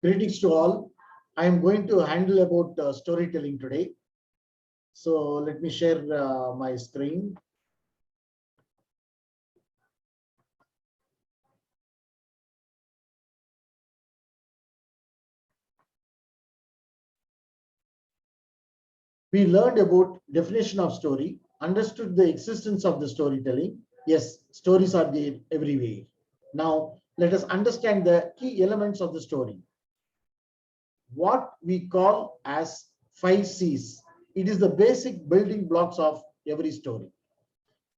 Greetings to all. I am going to handle about storytelling today. So let me share my screen. We learned about definition of story, understood the existence of the storytelling. Yes, stories are there everywhere. Now let us understand the key elements of the story. What we call as 5 C's. It is the basic building blocks of every story.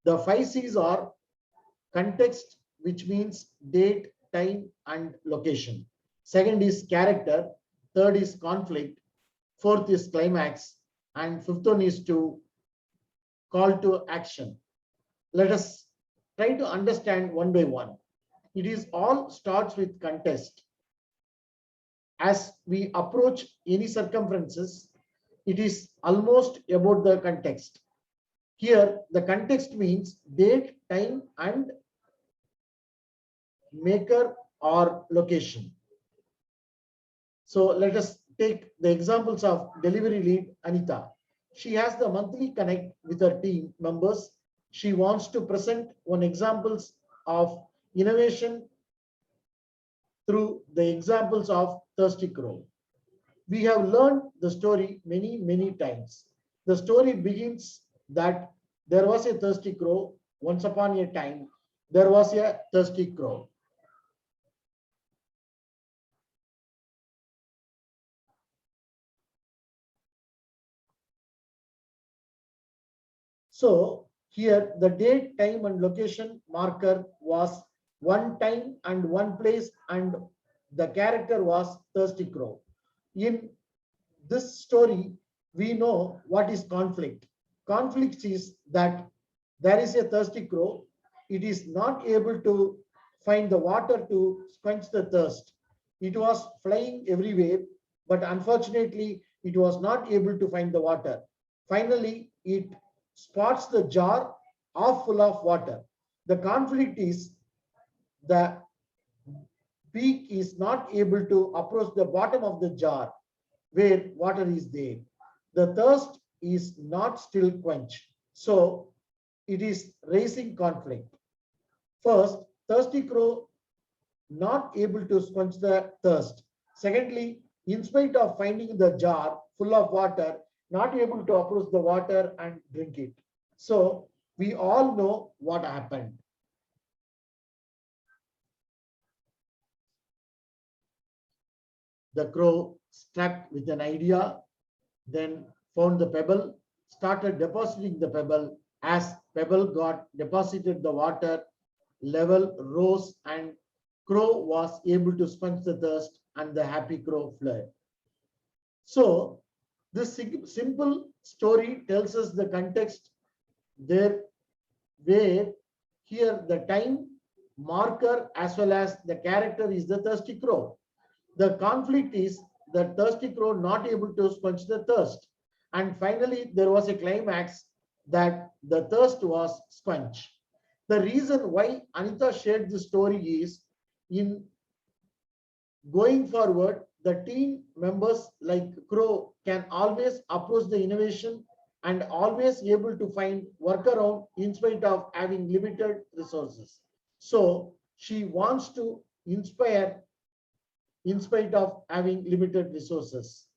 The 5 C's are context, which means date, time, and location. Second is character. Third is conflict. Fourth is climax. And fifth one is to call to action. Let us try to understand one by one. It is all starts with context. As we approach any circumferences, it is almost about the context. Here, the context means date, time, and maker or location. So let us take the examples of delivery lead Anita. She has the monthly connect with her team members. She wants to present one examples of innovation through the examples of Thirsty Crow. We have learned the story many times. The story begins that there was a thirsty crow. Once upon a time, there was a thirsty crow. So here the date, time, and location marker was one time and one place, and the character was Thirsty Crow. In this story, we know what is conflict. Conflict is that there is a thirsty crow. It is not able to find the water to quench the thirst. It was flying everywhere, but unfortunately, it was not able to find the water. Finally, it spots the jar half full of water. The conflict is the beak is not able to approach the bottom of the jar where water is there. The thirst is not still quenched. So it is raising conflict. First, thirsty crow not able to quench the thirst. Secondly, in spite of finding the jar full of water, not able to approach the water and drink it. So we all know what happened. The crow struck with an idea, then found the pebble, started depositing the pebble. As pebble got deposited, the water level rose and crow was able to quench the thirst and the happy crow fled. So this simple story tells us the context there where here the time marker as well as the character is the thirsty crow. The conflict is the thirsty crow not able to quench the thirst. And finally, there was a climax that the thirst was quenched. The reason why Anita shared this story is in going forward, the team members like Crow can always approach the innovation and always able to find workaround in spite of having limited resources. So she wants to inspire in spite of having limited resources.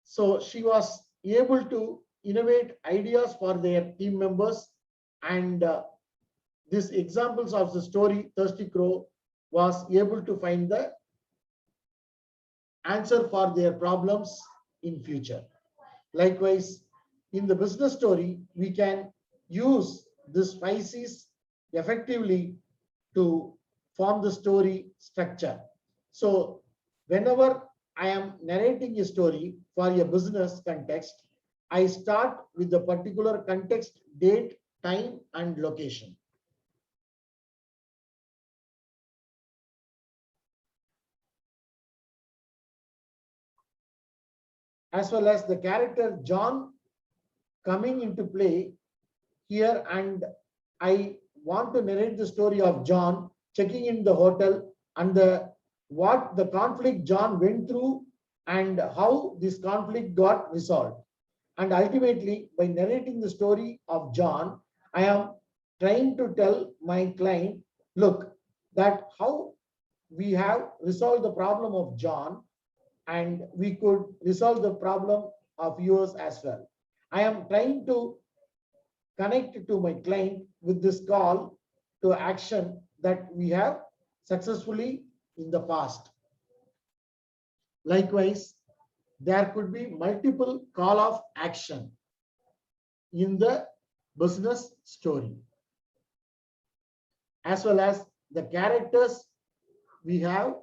So she was able to innovate ideas for their team members, and these examples of the story Thirsty Crow was able to find the answer for their problems in future. Likewise, in the business story, we can use this 5 C's effectively to form the story structure. So whenever I am narrating a story for a business context, I start with the particular context, date, time, and location. As well as the character John coming into play here, and I want to narrate the story of John checking in the hotel and what the conflict John went through and how this conflict got resolved. And ultimately, by narrating the story of John, I am trying to tell my client, look, that how we have resolved the problem of John and we could resolve the problem of yours as well. I am trying to connect to my client with this call to action that we have successfully in the past. Likewise, there could be multiple call of action in the business story, as well as the characters we have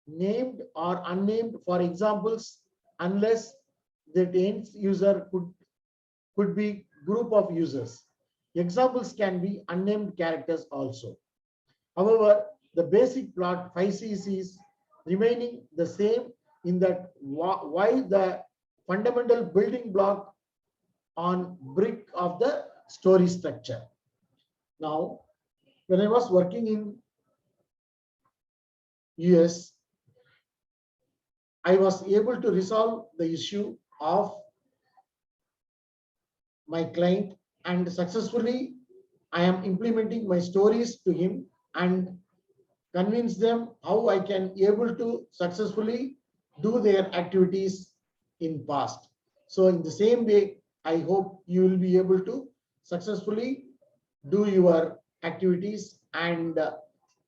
named or unnamed for examples, unless the end user could be group of users. Examples can be unnamed characters also. However, the basic plot 5Cs is remaining the same in that why the fundamental building block on brick of the story structure. Now, when I was working in US, I was able to resolve the issue of my client, and successfully I am implementing my stories to him and convince them how I can able to successfully do their activities in past. So in the same way, I hope you will be able to successfully do your activities and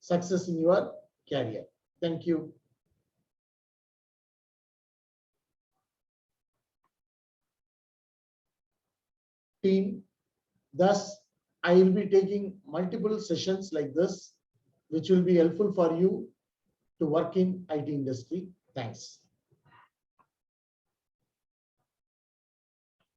success in your career. Thank you. Team, thus I will be taking multiple sessions like this, which will be helpful for you to work in IT industry. Thanks.